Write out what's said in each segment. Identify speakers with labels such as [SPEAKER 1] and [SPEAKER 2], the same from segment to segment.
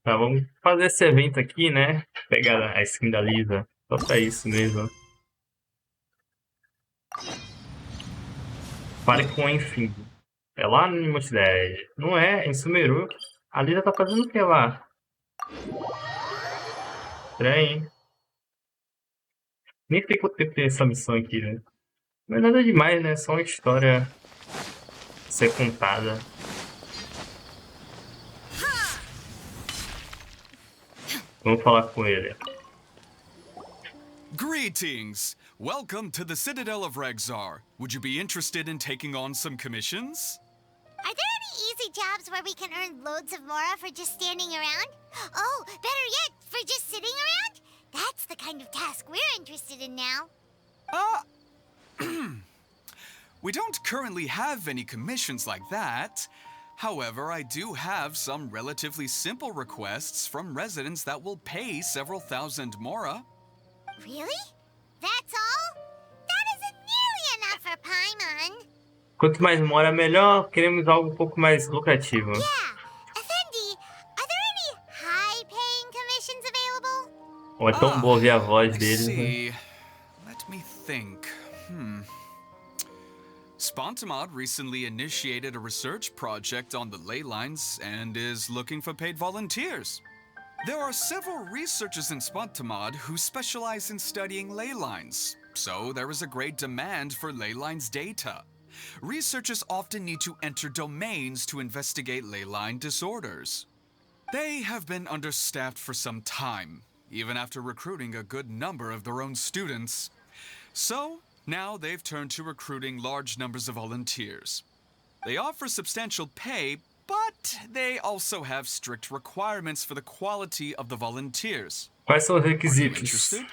[SPEAKER 1] Tá, vamos fazer esse evento aqui, né? Pegar a skin da Lisa. Só pra isso mesmo. Pare com enfim. É lá no Mousepad. Não é, em Sumeru. A Lisa tá fazendo o que lá? Estranho, hein? Nem sei quanto tempo tem essa missão aqui, né? Não é nada demais, né? Só uma história ser contada. Vamos falar com ele.
[SPEAKER 2] Greetings! Welcome to the Citadel of Regzar. Would you be interested in taking on some commissions?
[SPEAKER 3] Are there any easy jobs where we can earn loads of mora for just standing around? Oh, better yet, for just sitting around? That's the kind of task we're interested in now.
[SPEAKER 2] We don't currently have any commissions like that. However, I do have some relatively simple requests from residents that will pay several thousand mora.
[SPEAKER 3] Really? That's all? That isn't nearly enough for Paimon.
[SPEAKER 1] Quanto mais mora, melhor. Queremos algo um pouco mais lucrativo.
[SPEAKER 3] Yeah. Effendi, are there any high-paying commissions available?
[SPEAKER 1] Ou é tão boa ouvir a voz deles, né?
[SPEAKER 2] See. Let me think. Spontamod recently initiated a research project on the ley lines and is looking for paid volunteers. There are several researchers in Spontamod who specialize in studying ley lines, so there is a great demand for ley lines data. Researchers often need to enter domains to investigate ley line disorders. They have been understaffed for some time, even after recruiting a good number of their own students. So, now they've turned to recruiting large numbers of volunteers. They offer substantial pay, but they also have strict requirements for the quality of the volunteers.
[SPEAKER 1] Quais são os
[SPEAKER 2] Are you
[SPEAKER 1] requisitos?
[SPEAKER 2] interested?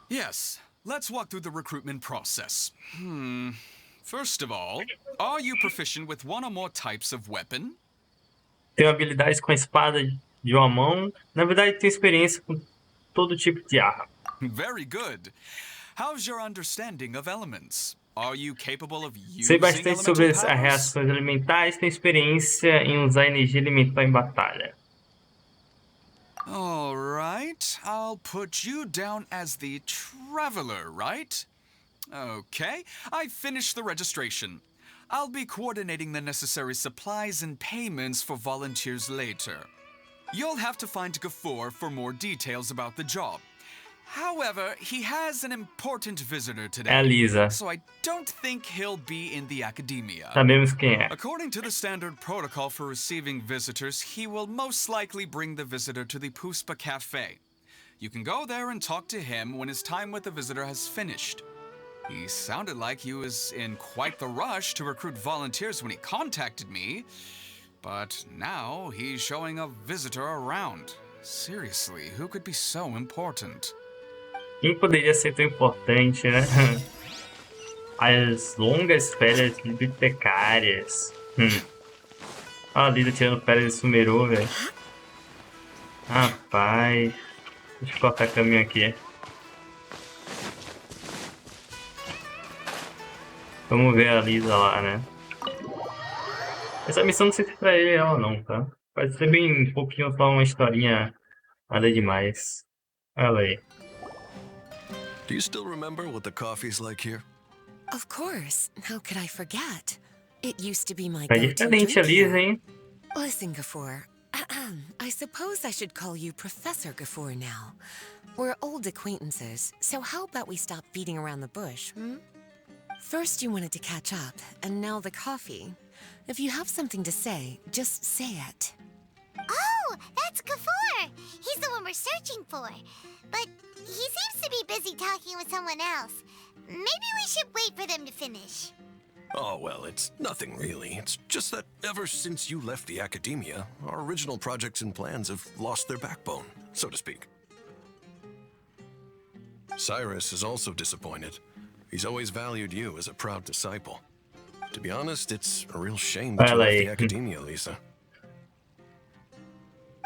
[SPEAKER 2] Yes, let's walk through the recruitment process. First of all, are you proficient with one or more types of weapon?
[SPEAKER 1] Tenho habilidades com a espada de uma mão. Na verdade, tenho experiência com todo tipo de arma.
[SPEAKER 2] Very good. How's your understanding of elements? Are you capable of
[SPEAKER 1] Sei
[SPEAKER 2] using
[SPEAKER 1] bastante
[SPEAKER 2] elemental
[SPEAKER 1] sobre as
[SPEAKER 2] powers?
[SPEAKER 1] reações elementais. Tenho experiência em usar energia elemental em batalha.
[SPEAKER 2] All right, I'll put you down as the traveler, right? Okay, I've finished the registration. I'll be coordinating the necessary supplies and payments for volunteers later. You'll have to find Gafoor for more details about the job. However, he has an important visitor
[SPEAKER 1] É a
[SPEAKER 2] today,
[SPEAKER 1] Lisa.
[SPEAKER 2] so I don't think he'll be in the academia.
[SPEAKER 1] Sabemos quem é.
[SPEAKER 2] According to the standard protocol for receiving visitors, he will most likely bring the visitor to the Puspa Cafe. You can go there and talk to him when his time with the visitor has finished. He sounded like he was in quite the rush to recruit volunteers when he contacted me, but now he's showing a visitor around. Seriously, who could be so important?
[SPEAKER 1] Quem poderia ser tão importante, né? As longas férias bibliotecárias. Olha a Lida tirando férias de Sumeru, velho. Rapaz. Deixa eu cortar o caminho aqui. Vamos ver a Lisa lá, né? Essa missão não sei se é pra ele ou não, tá? Pode ser bem um pouquinho só uma historinha, nada demais. Olha aí.
[SPEAKER 4] Do you still remember what the coffee's like here?
[SPEAKER 5] Of course. How could I forget? It used to be my
[SPEAKER 1] Tá
[SPEAKER 5] go-to
[SPEAKER 1] diferente a
[SPEAKER 5] drink
[SPEAKER 1] Lisa,
[SPEAKER 5] here.
[SPEAKER 1] hein?
[SPEAKER 5] Listen, Gafoor. I suppose I should call you Professor Gafoor now. We're old acquaintances, so how about we stop beating around the bush, First you wanted to catch up, and now the coffee. If you have something to say, just say it.
[SPEAKER 3] Oh, that's Gafoor. He's the one we're searching for. But he seems to be busy talking with someone else. Maybe we should wait for them to finish.
[SPEAKER 4] Oh, well, it's nothing really. It's just that ever since you left the academia, our original projects and plans have lost their backbone, so to speak. Cyrus is also disappointed. He's always valued you as a proud disciple. To be honest, it's a real shame that you left the academia, Lisa.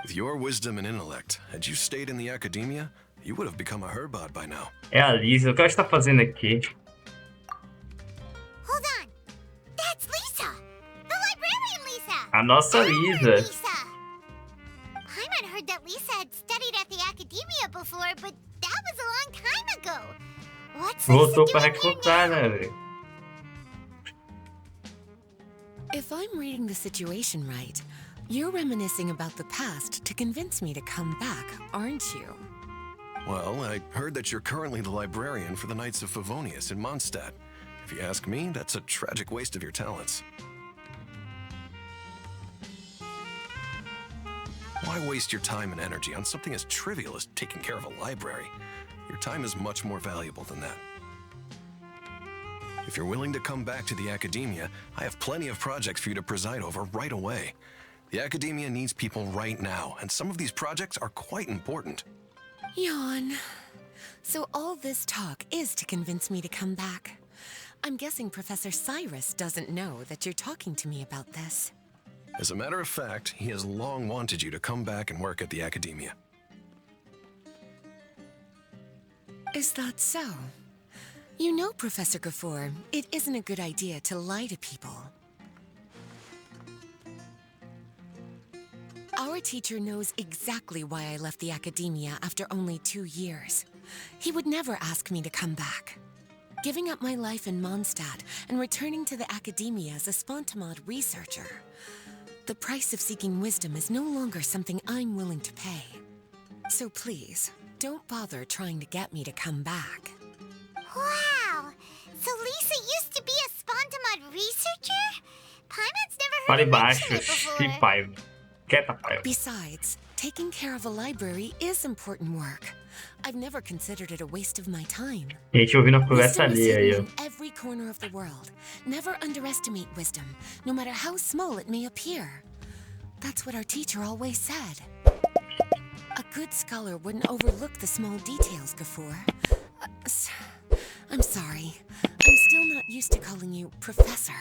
[SPEAKER 4] With your wisdom and intellect, had you stayed in the academia, you would have become a herbad by now.
[SPEAKER 1] É a Lisa. O que ela está fazendo aqui?
[SPEAKER 3] Hold on. That's Lisa. The librarian Lisa.
[SPEAKER 1] A nossa
[SPEAKER 3] Hey,
[SPEAKER 1] Lisa.
[SPEAKER 3] Lisa. Paimon heard that Lisa had studied at the academia before, but that was a long time ago. What's Lisa
[SPEAKER 1] Voltou pra
[SPEAKER 3] doing here
[SPEAKER 1] recrutar,
[SPEAKER 3] now?
[SPEAKER 1] né, velho?
[SPEAKER 5] If I'm reading the situation right, you're reminiscing about the past to convince me to come back, aren't you?
[SPEAKER 4] Well, I heard that you're currently the librarian for the Knights of Favonius in Mondstadt. If you ask me, that's a tragic waste of your talents. Why waste your time and energy on something as trivial as taking care of a library? Your time is much more valuable than that. If you're willing to come back to the Academia, I have plenty of projects for you to preside over right away. The Academia needs people right now, and some of these projects are quite important.
[SPEAKER 5] Yawn. So all this talk is to convince me to come back. I'm guessing Professor Cyrus doesn't know that you're talking to me about this.
[SPEAKER 4] As a matter of fact, he has long wanted you to come back and work at the Academia.
[SPEAKER 5] Is that so? You know, Professor Gafoor, it isn't a good idea to lie to people. Our teacher knows exactly why I left the Academia after only 2 years. He would never ask me to come back. Giving up my life in Mondstadt and returning to the Academia as a Spontamod researcher. The price of seeking wisdom is no longer something I'm willing to pay. So please, don't bother trying to get me to come back.
[SPEAKER 3] Wow! So Lisa used to be a Spontamod researcher? Paimon's never heard
[SPEAKER 1] Fale
[SPEAKER 3] her mention
[SPEAKER 1] baixo,
[SPEAKER 3] it
[SPEAKER 1] se
[SPEAKER 3] before.
[SPEAKER 1] pai. Quieta, pai.
[SPEAKER 5] Besides, taking care of a library is important work. I've never considered it a waste of my time.
[SPEAKER 1] Gente ouvindo a conversa
[SPEAKER 5] Wisdom is
[SPEAKER 1] alheia aí,
[SPEAKER 5] hidden
[SPEAKER 1] ó.
[SPEAKER 5] in every corner of the world. Never underestimate wisdom, no matter how small it may appear. That's what our teacher always said. A good scholar wouldn't overlook the small details, Gafoor. I'm sorry. I'm still not used to calling you Professor.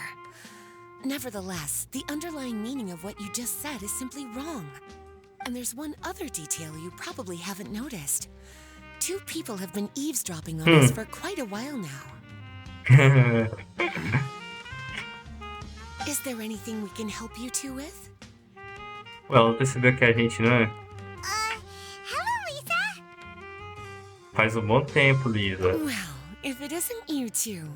[SPEAKER 5] Nevertheless, the underlying meaning of what you just said is simply wrong. And there's one other detail you probably haven't noticed. 2 people have been eavesdropping on us for quite a while now. Is there anything we can help you two with?
[SPEAKER 1] Well, percebeu que a gente, né?
[SPEAKER 3] Hello, Lisa?
[SPEAKER 1] Faz um bom tempo, Lisa.
[SPEAKER 5] Well, if it isn't you two.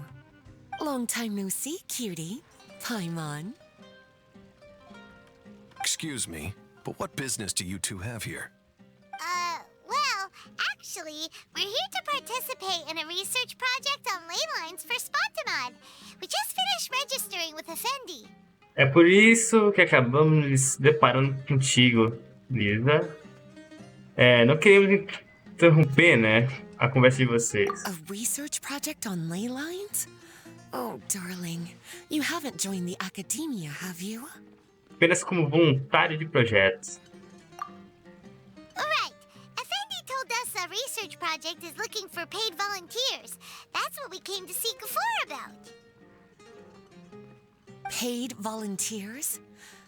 [SPEAKER 5] Long time no see, cutie. Paimon.
[SPEAKER 4] Excuse me, but what business do you two have here?
[SPEAKER 3] Well, actually, we're here to participate in a research project on ley lines for Spontamod. We just finished registering with Effendi.
[SPEAKER 1] É por isso que acabamos nos deparando contigo, Lisa. Não queremos interromper, né, a conversa de vocês.
[SPEAKER 5] A research project on ley lines? Oh, darling. You haven't joined the Academia, have you?
[SPEAKER 1] Apenas como voluntário de projetos.
[SPEAKER 3] Alright, Effendi told us a research project is looking for paid volunteers. That's what we came to see Gafoor about.
[SPEAKER 5] Paid volunteers?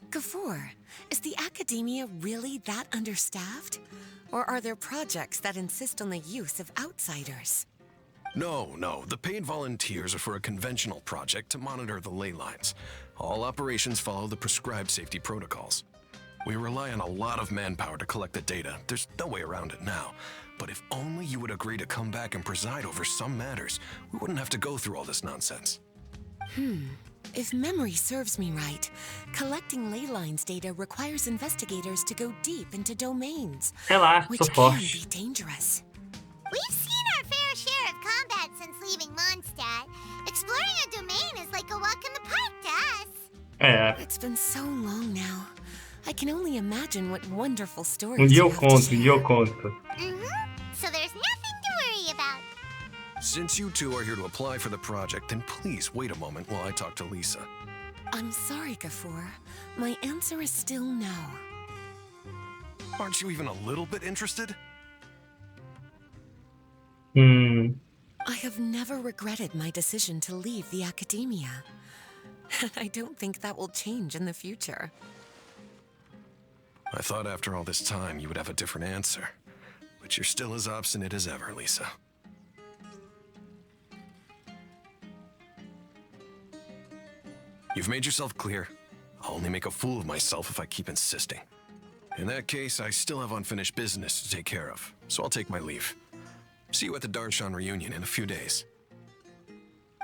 [SPEAKER 5] Gafoor, is the Academia really that understaffed? Or are there projects that insist on the use of outsiders?
[SPEAKER 4] No. The paid volunteers are for a conventional project to monitor the ley lines. All operations follow the prescribed safety protocols. We rely on a lot of manpower to collect the data. There's no way around it now. But if only you would agree to come back and preside over some matters, we wouldn't have to go through all this nonsense.
[SPEAKER 5] If memory serves me right, collecting ley lines data requires investigators to go deep into domains,
[SPEAKER 1] Relaxa,
[SPEAKER 5] which
[SPEAKER 1] sou
[SPEAKER 5] can
[SPEAKER 1] forte.
[SPEAKER 5] be dangerous.
[SPEAKER 3] We've seen our fair share of combat since leaving Mondstadt. Exploring a domain is like a walk in the park to us.
[SPEAKER 5] It's been so long now. I can only imagine what wonderful stories
[SPEAKER 1] Dia
[SPEAKER 5] you
[SPEAKER 1] eu
[SPEAKER 5] have
[SPEAKER 1] conto,
[SPEAKER 5] to
[SPEAKER 1] dia
[SPEAKER 5] share.
[SPEAKER 1] eu conto.
[SPEAKER 3] So there's nothing to worry about.
[SPEAKER 4] Since you two are here to apply for the project, then please wait a moment while I talk to Lisa.
[SPEAKER 5] I'm sorry, Gafoor. My answer is still no.
[SPEAKER 4] Aren't you even a little bit interested?
[SPEAKER 5] I have never regretted my decision to leave the Academia. And I don't think that will change in the future.
[SPEAKER 4] I thought after all this time you would have a different answer. But you're still as obstinate as ever, Lisa. You've made yourself clear. I'll only make a fool of myself if I keep insisting. In that case, I still have unfinished business to take care of, so I'll take my leave. See you at the Darshan reunion in a few days.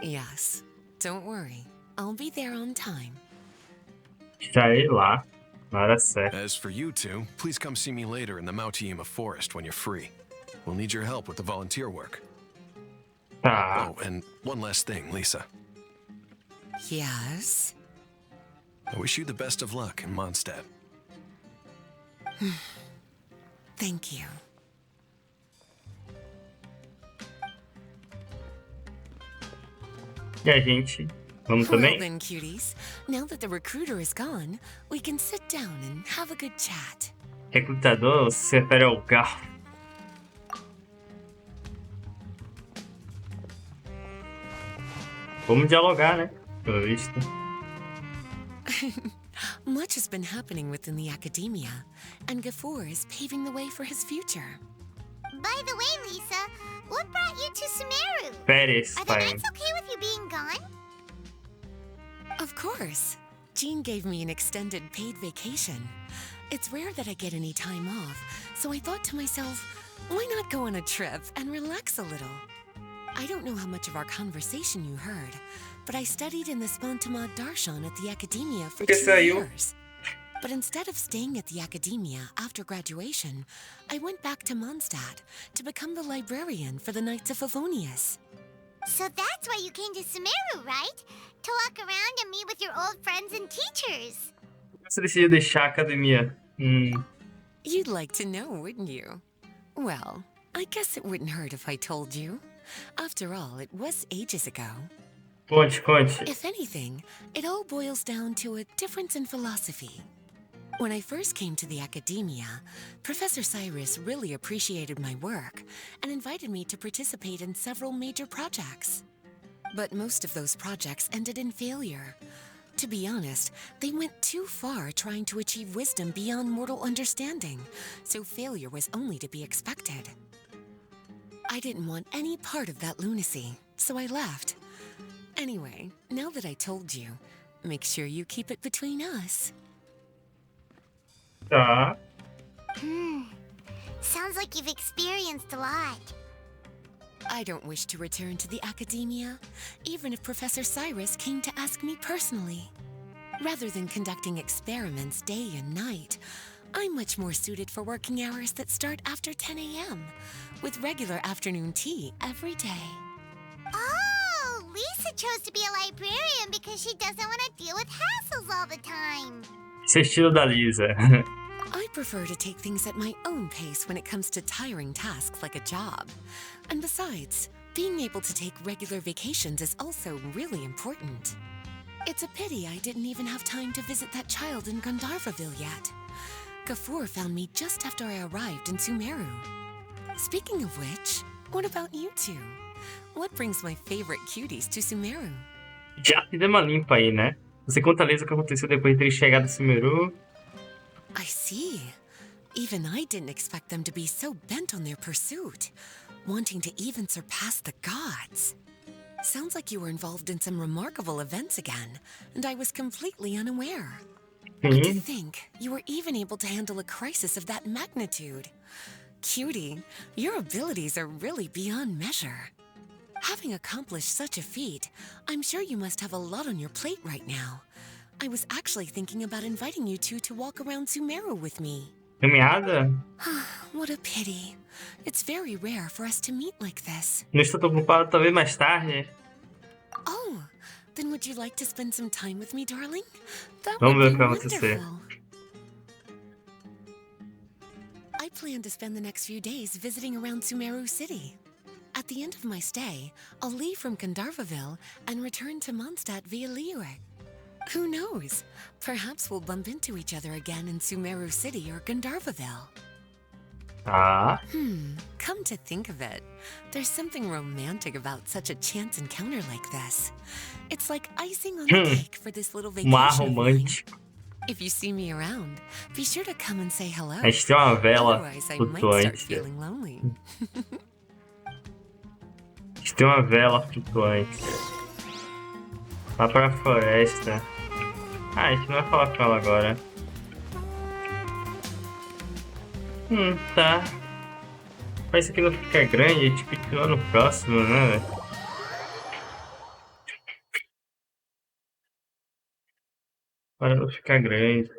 [SPEAKER 5] Yes, don't worry. I'll be there on time.
[SPEAKER 1] Estarei lá, na hora certa.
[SPEAKER 4] As for you two, please come see me later in the Mautiima forest when you're free. We'll need your help with the volunteer work.
[SPEAKER 1] Tá.
[SPEAKER 4] Oh, and one last thing, Lisa.
[SPEAKER 5] Yes?
[SPEAKER 4] I wish you the best of luck in Mondstadt.
[SPEAKER 5] Thank you.
[SPEAKER 1] E a gente? Vamos
[SPEAKER 5] Well
[SPEAKER 1] também?
[SPEAKER 5] then, cuties. Now that the recruiter is gone, we can sit down and have a good chat.
[SPEAKER 1] Recrutador se refere ao garfo. Vamos dialogar, né? Pelo visto.
[SPEAKER 5] Much has been happening within the academia, and Gafoor is paving the way for his future.
[SPEAKER 3] By the way, Lisa, what brought you to Sumeru?
[SPEAKER 1] Férias,
[SPEAKER 3] Are the
[SPEAKER 1] pai.
[SPEAKER 3] nights okay with you being gone?
[SPEAKER 5] Of course. Jean gave me an extended paid vacation. It's rare that I get any time off, so I thought to myself, why not go on a trip and relax a little? I don't know how much of our conversation you heard, but I studied in the Spontamad Darshan at the academia for
[SPEAKER 1] Que
[SPEAKER 5] 2
[SPEAKER 1] saiu.
[SPEAKER 5] years. But instead of staying at the academia after graduation, I went back to Mondstadt to become the librarian for the Knights of Favonius.
[SPEAKER 3] So that's why you came to Sumeru, right? To walk around and meet with your old friends and teachers.
[SPEAKER 1] Você decidiu deixar a academia?
[SPEAKER 5] You'd like to know, wouldn't you? Well, I guess it wouldn't hurt if I told you. After all, it was ages ago.
[SPEAKER 1] Conte.
[SPEAKER 5] If anything, it all boils down to a difference in philosophy. When I first came to the academia, Professor Cyrus really appreciated my work and invited me to participate in several major projects. But most of those projects ended in failure. To be honest, they went too far trying to achieve wisdom beyond mortal understanding, so failure was only to be expected. I didn't want any part of that lunacy, so I left. Anyway, now that I told you, make sure you keep it between us.
[SPEAKER 1] Tá.
[SPEAKER 3] Sounds like you've experienced a lot.
[SPEAKER 5] I don't wish to return to the academia, even if Professor Cyrus came to ask me personally. Rather than conducting experiments day and night, I'm much more suited for working hours that start after 10 a.m., with regular afternoon tea every day.
[SPEAKER 3] Oh, Lisa chose to be a librarian because she doesn't want to deal with hassles all the time.
[SPEAKER 1] Esse é o estilo da Lisa.
[SPEAKER 5] I prefer to take things at my own pace when it comes to tiring tasks like a job. And besides, being able to take regular vacations is also really important. It's a pity I didn't even have time to visit that child in Gandharvaville yet. Gafoor found me just after I arrived in Sumeru. Speaking of which, what about you two? What brings my favorite cuties to Sumeru?
[SPEAKER 1] Já fizemos uma limpa aí, né? Você conta a Lisa o que aconteceu depois de ter chegado em Sumeru.
[SPEAKER 5] I see. Even I didn't expect them to be so bent on their pursuit, wanting to even surpass the gods. Sounds like you were involved in some remarkable events again, and I was completely unaware. And to think, you were even able to handle a crisis of that magnitude. Cutie, your abilities are really beyond measure. Having accomplished such a feat, I'm sure you must have a lot on your plate right now. I was actually thinking about inviting you two to walk around Sumeru with me.
[SPEAKER 1] Caminhada?
[SPEAKER 5] What a pity. It's very rare for us to meet like this.
[SPEAKER 1] Não estou tão ocupado, talvez mais tarde.
[SPEAKER 5] Oh, then would you like to spend some time with me, darling? That
[SPEAKER 1] Vamos ver
[SPEAKER 5] would
[SPEAKER 1] o
[SPEAKER 5] be
[SPEAKER 1] que vai acontecer.
[SPEAKER 5] wonderful. I plan to spend the next few days visiting around Sumeru City. At the end of my stay, I'll leave from Gandharvaville and return to Mondstadt via Liyue. Who knows? Perhaps we'll bump into each other again in Sumeru City or Gandharvaville.
[SPEAKER 1] Tá.
[SPEAKER 5] Come to think of it, there's something romantic about such a chance encounter like this. It's like icing on the cake for this little vacation.
[SPEAKER 1] Mar
[SPEAKER 5] of mine.
[SPEAKER 1] romântico.
[SPEAKER 5] If you see me around, be sure to come and say hello.
[SPEAKER 1] A gente tem uma vela
[SPEAKER 5] Otherwise, I might start
[SPEAKER 1] flutuante.
[SPEAKER 5] feeling lonely.
[SPEAKER 1] A gente tem uma vela flutuante. Lá pra floresta. Ah, a gente não vai falar com ela agora. Tá. Pra isso aqui não ficar grande, a gente continua no próximo, né, velho? Para não ficar grande.